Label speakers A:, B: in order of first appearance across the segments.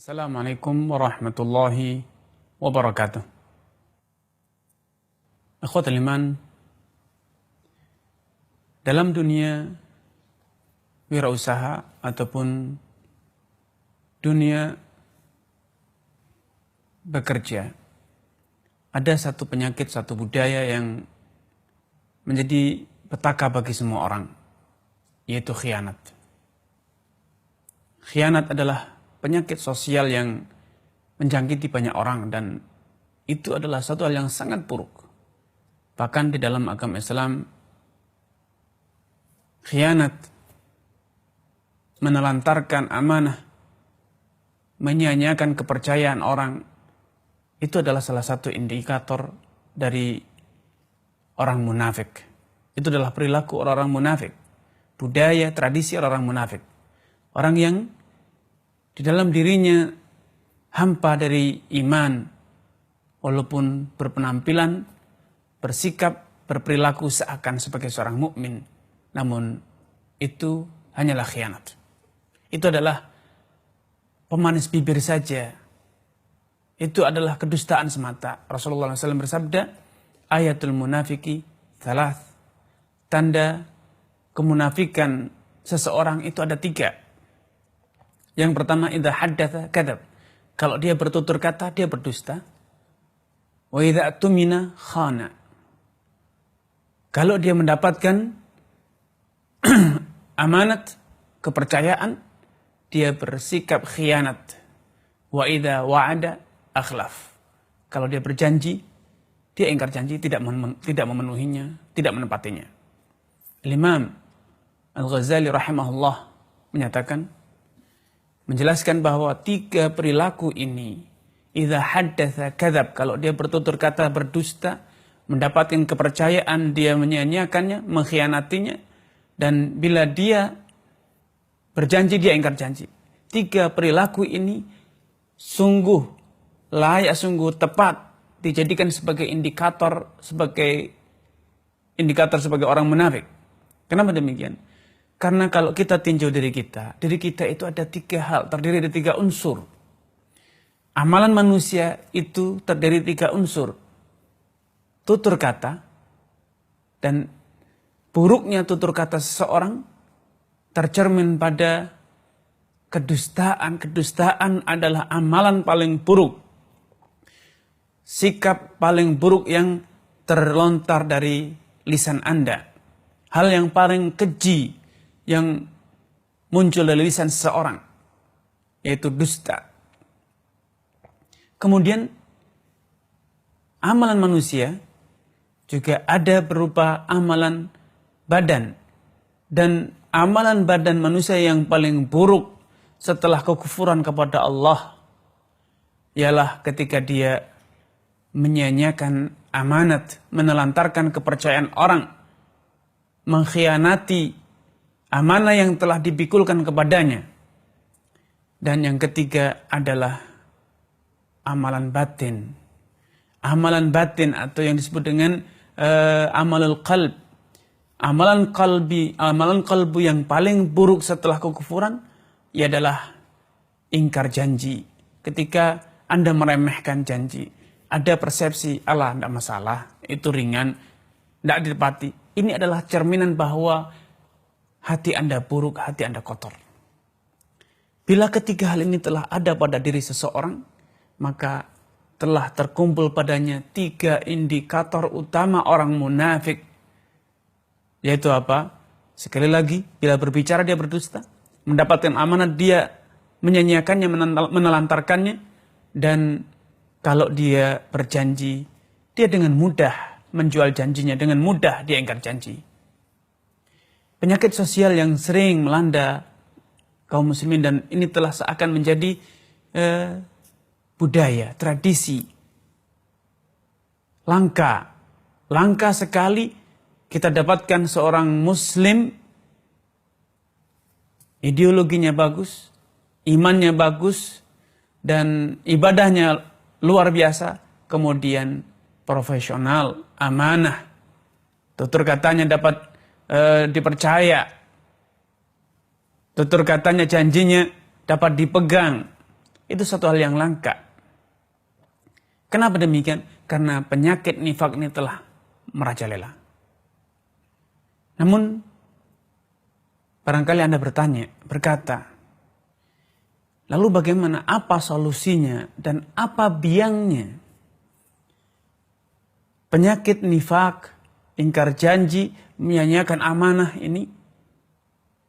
A: Assalamualaikum warahmatullahi wabarakatuh. Akhwatul iman, dalam dunia wirausaha ataupun dunia bekerja, ada satu penyakit, satu budaya yang menjadi petaka bagi semua orang, yaitu khianat. Khianat adalah penyakit sosial yang menjangkiti banyak orang dan itu adalah satu hal yang sangat buruk. Bahkan di dalam agama Islam, khianat, menelantarkan amanah, menyia-nyiakan kepercayaan orang, itu adalah salah satu indikator dari orang munafik. Itu adalah perilaku orang-orang munafik, budaya, tradisi orang-orang munafik. Orang yang di dalam dirinya hampa dari iman, walaupun berpenampilan, bersikap, berperilaku seakan sebagai seorang mukmin, namun itu hanyalah khianat. Itu adalah pemanis bibir saja. Itu adalah kedustaan semata. Rasulullah SAW bersabda, ayatul munafiki thalath. Tanda kemunafikan seseorang itu ada 3. Yang pertama, idza haddatsa kadzab. Kalau dia bertutur kata, dia berdusta. Wa idza tumina khana. Kalau dia mendapatkan amanat, kepercayaan, dia bersikap khianat. Wa idza wa'ada akhlaf. Kalau dia berjanji, dia ingkar janji, tidak memenuhinya, tidak menepatinya. Imam Al-Ghazali rahimahullah menyatakan, menjelaskan bahwa 3 perilaku ini, idza haddatsa kadzab, kalau dia bertutur kata berdusta, mendapatkan kepercayaan dia menyia-nyiakannya, mengkhianatinya, dan bila dia berjanji dia ingkar janji. 3 perilaku ini sungguh layak, sungguh tepat dijadikan sebagai indikator sebagai orang munafik. Kenapa demikian? Karena kalau kita tinjau diri kita itu ada 3 hal, terdiri dari 3 unsur. Amalan manusia itu terdiri dari 3 unsur. Tutur kata, dan buruknya tutur kata seseorang tercermin pada kedustaan. Kedustaan adalah amalan paling buruk. Sikap paling buruk yang terlontar dari lisan Anda. Hal yang paling keji yang muncul dari lisan seseorang, yaitu dusta. Kemudian amalan manusia juga ada berupa amalan badan. Dan amalan badan manusia yang paling buruk setelah kekufuran kepada Allah ialah ketika dia menyia-nyiakan amanat, menelantarkan kepercayaan orang, mengkhianati amanah yang telah dipikulkan kepadanya. Dan yang ketiga adalah amalan batin. Amalan batin atau yang disebut dengan amalul qalb. Amalan kalbu yang paling buruk setelah kekufuran ialah ingkar janji. Ketika Anda meremehkan janji, ada persepsi, Allah tidak masalah, itu ringan, tidak ditepati. Ini adalah cerminan bahwa hati Anda buruk, hati Anda kotor. Bila ketiga hal ini telah ada pada diri seseorang, maka telah terkumpul padanya 3 indikator utama orang munafik. Yaitu apa? Sekali lagi, bila berbicara dia berdusta, mendapatkan amanat dia menyia-nyiakannya, menelantarkannya, dan kalau dia berjanji, dia dengan mudah menjual janjinya, dengan mudah dia ingkar janji. Penyakit sosial yang sering melanda kaum muslimin, dan ini telah seakan menjadi budaya, tradisi. Langka sekali kita dapatkan seorang muslim, ideologinya bagus, imannya bagus, dan ibadahnya luar biasa, kemudian profesional, amanah, tutur katanya dapat dipercaya, tutur katanya, janjinya dapat dipegang, itu satu hal yang langka. Kenapa demikian? Karena penyakit nifak ini telah merajalela. Namun, barangkali Anda berkata, lalu bagaimana, apa solusinya, dan apa biangnya? Penyakit nifak, ingkar janji, menyia-nyiakan amanah ini,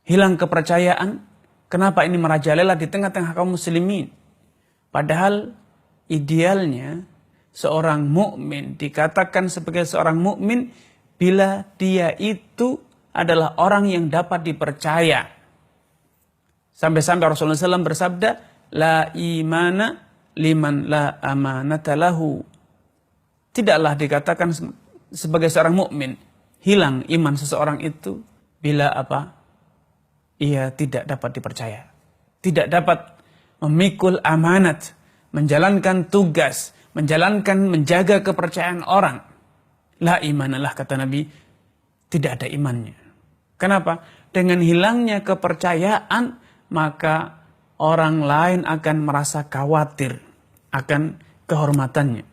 A: hilang kepercayaan. Kenapa ini merajalela di tengah-tengah kaum muslimin? Padahal idealnya seorang mukmin dikatakan sebagai seorang mukmin bila dia itu adalah orang yang dapat dipercaya. Sampai-sampai Rasulullah SAW bersabda, la imana liman la amanata lahu. Tidaklah dikatakan sebagai seorang mukmin hilang iman seseorang itu bila apa? Ia tidak dapat dipercaya. Tidak dapat memikul amanat, menjalankan tugas, menjaga kepercayaan orang. La imanalah, kata Nabi, tidak ada imannya. Kenapa? Dengan hilangnya kepercayaan, maka orang lain akan merasa khawatir akan kehormatannya.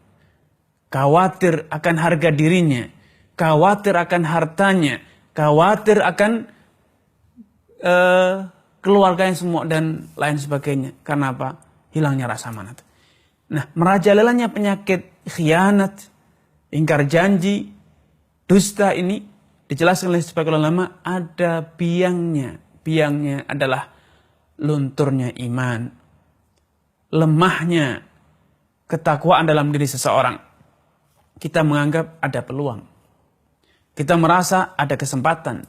A: Khawatir akan harga dirinya. Khawatir akan hartanya. Khawatir akan keluarganya semua dan lain sebagainya. Karena apa? Hilangnya rasa amanat. Nah, merajalelanya penyakit khianat, ingkar janji, dusta ini dijelaskan oleh sebagian ulama ada biangnya. Biangnya adalah lunturnya iman, lemahnya ketakwaan dalam diri seseorang. Kita menganggap ada peluang. Kita merasa ada kesempatan.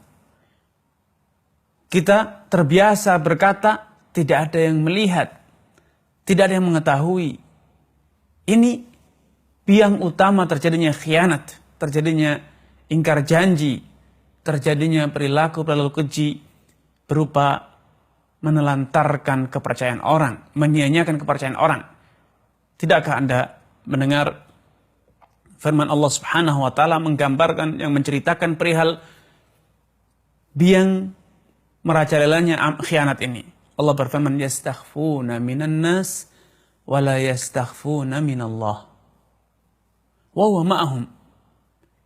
A: Kita terbiasa berkata, tidak ada yang melihat, tidak ada yang mengetahui. Ini biang utama terjadinya khianat, terjadinya ingkar janji, terjadinya perilaku keji berupa menelantarkan kepercayaan orang, menyia-nyiakan kepercayaan orang. Tidakkah Anda mendengar firman Allah Subhanahu wa taala menggambarkan, yang menceritakan perihal biang merajalelanya khianat ini? Allah berfirman, yastakhfuna minan nas wa la yastakhfuna minallah. Wa huwa ma'ahum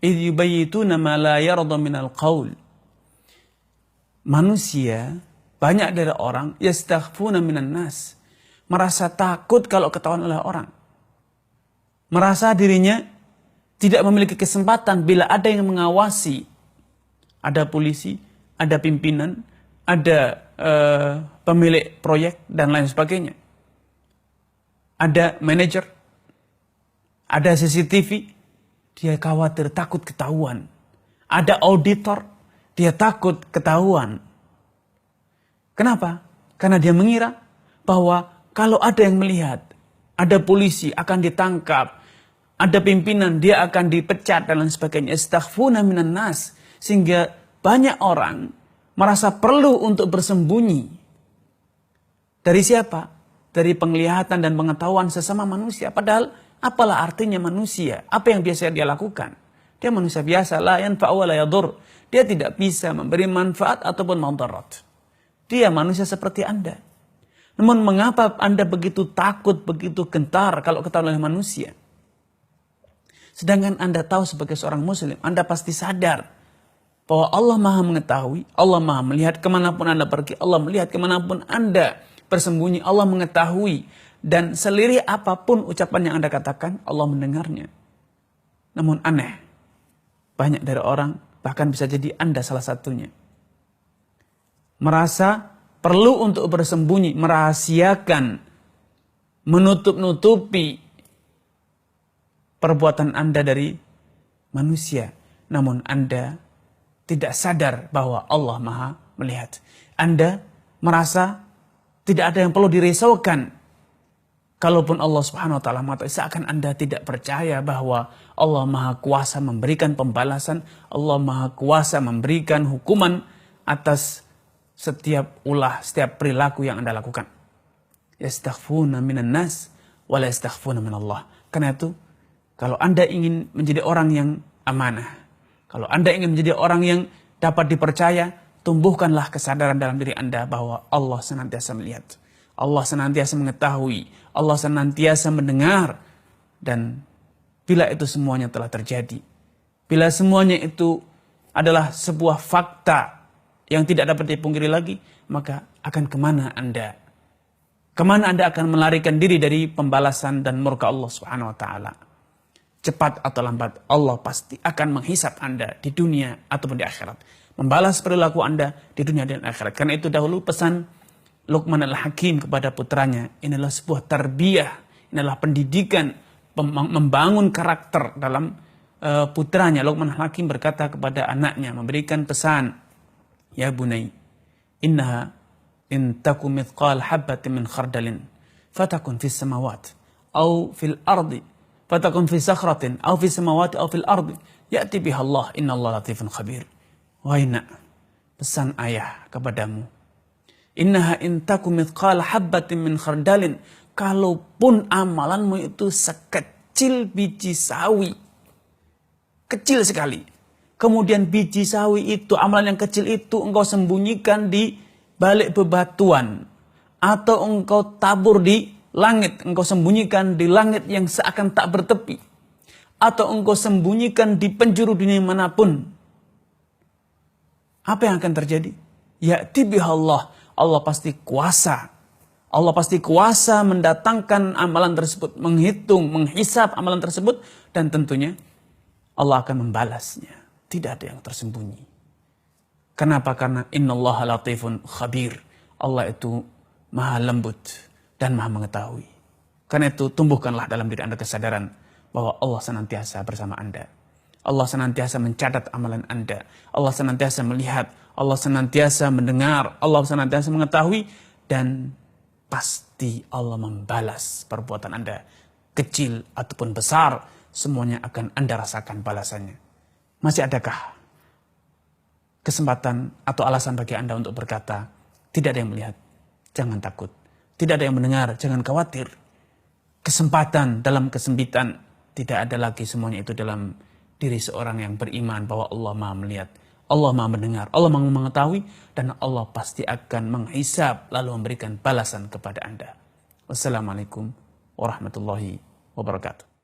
A: idh yubayyituna ma la yarda minal qaul. Manusia, banyak dari orang, yastakhfuna minan nas, merasa takut kalau ketahuan oleh orang. Merasa dirinya tidak memiliki kesempatan bila ada yang mengawasi. Ada polisi, ada pimpinan, ada pemilik proyek, dan lain sebagainya. Ada manajer, ada CCTV, dia khawatir, takut ketahuan. Ada auditor, dia takut ketahuan. Kenapa? Karena dia mengira bahwa kalau ada yang melihat, ada polisi akan ditangkap, ada pimpinan dia akan dipecat dan lain sebagainya. Istaghfuna minan nas, sehingga banyak orang merasa perlu untuk bersembunyi. Dari siapa? Dari penglihatan dan pengetahuan sesama manusia. Padahal apalah artinya manusia? Apa yang biasa dia lakukan? Dia manusia biasa, la yanfa'u wa la yadur. Dia tidak bisa memberi manfaat ataupun madarat. Dia manusia seperti Anda. Namun mengapa Anda begitu takut, begitu gentar kalau ketahuan oleh manusia? Sedangkan Anda tahu sebagai seorang muslim, Anda pasti sadar bahwa Allah maha mengetahui, Allah maha melihat kemanapun Anda pergi, Allah melihat kemanapun Anda bersembunyi, Allah mengetahui. Dan selirih apapun ucapan yang Anda katakan, Allah mendengarnya. Namun aneh, banyak dari orang, bahkan bisa jadi Anda salah satunya, merasa perlu untuk bersembunyi, merahasiakan, menutup-nutupi perbuatan Anda dari manusia. Namun Anda tidak sadar bahwa Allah maha melihat. Anda merasa tidak ada yang perlu dirisaukan. Kalaupun Allah Subhanahu wa taala mengatakan, seakan Anda tidak percaya bahwa Allah maha kuasa memberikan pembalasan, Allah maha kuasa memberikan hukuman atas setiap ulah, setiap perilaku yang Anda lakukan. Yastaghfuna minan nas wa la yastaghfuna minallah. Karena itu, kalau Anda ingin menjadi orang yang amanah, kalau Anda ingin menjadi orang yang dapat dipercaya, tumbuhkanlah kesadaran dalam diri Anda bahwa Allah senantiasa melihat. Allah senantiasa mengetahui, Allah senantiasa mendengar. Dan bila itu semuanya telah terjadi, bila semuanya itu adalah sebuah fakta yang tidak dapat dipungkiri lagi, maka akan kemana Anda? Kemana Anda akan melarikan diri dari pembalasan dan murka Allah Subhanahu wa Ta'ala? Cepat atau lambat, Allah pasti akan menghisap Anda di dunia ataupun di akhirat. Membalas perilaku Anda di dunia dan akhirat. Karena itu dahulu pesan Luqman al-Hakim kepada putranya, inilah sebuah tarbiyah, inilah pendidikan, membangun karakter dalam putranya. Luqman al-Hakim berkata kepada anaknya, memberikan pesan, ya bunai, innaha in taku mithqal habbatin min khardalin, fatakun fis samawat, au fil ardi, fatakun fi sakhratin, au fis samawati, au fil ardi, ya'ti biha Allah, inna Allah latifun khabir. Wahai nak, pesan ayah kepadamu, innaha in taku mithqal habbatin min khardalin, kalaupun amalanmu itu sekecil biji sawi, kecil sekali, kemudian biji sawi itu, amalan yang kecil itu engkau sembunyikan di balik bebatuan, atau engkau tabur di langit, engkau sembunyikan di langit yang seakan tak bertepi, atau engkau sembunyikan di penjuru dunia manapun, apa yang akan terjadi? Ya'ti biha Allah, Allah pasti kuasa. Allah pasti kuasa mendatangkan amalan tersebut, menghitung, menghisap amalan tersebut, dan tentunya Allah akan membalasnya. Tidak ada yang tersembunyi. Kenapa? Karena innallaha latifun khabir. Allah itu maha lembut dan maha mengetahui. Karena itu tumbuhkanlah dalam diri Anda kesadaran bahwa Allah senantiasa bersama Anda. Allah senantiasa mencatat amalan Anda. Allah senantiasa melihat. Allah senantiasa mendengar. Allah senantiasa mengetahui. Dan pasti Allah membalas perbuatan Anda. Kecil ataupun besar. Semuanya akan Anda rasakan balasannya. Masih adakah kesempatan atau alasan bagi Anda untuk berkata, tidak ada yang melihat, jangan takut. Tidak ada yang mendengar, jangan khawatir. Kesempatan dalam kesempitan, tidak ada lagi semuanya itu dalam diri seorang yang beriman bahwa Allah Maha melihat, Allah Maha mendengar, Allah Maha mengetahui, dan Allah pasti akan menghisab lalu memberikan balasan kepada Anda. Wassalamualaikum warahmatullahi wabarakatuh.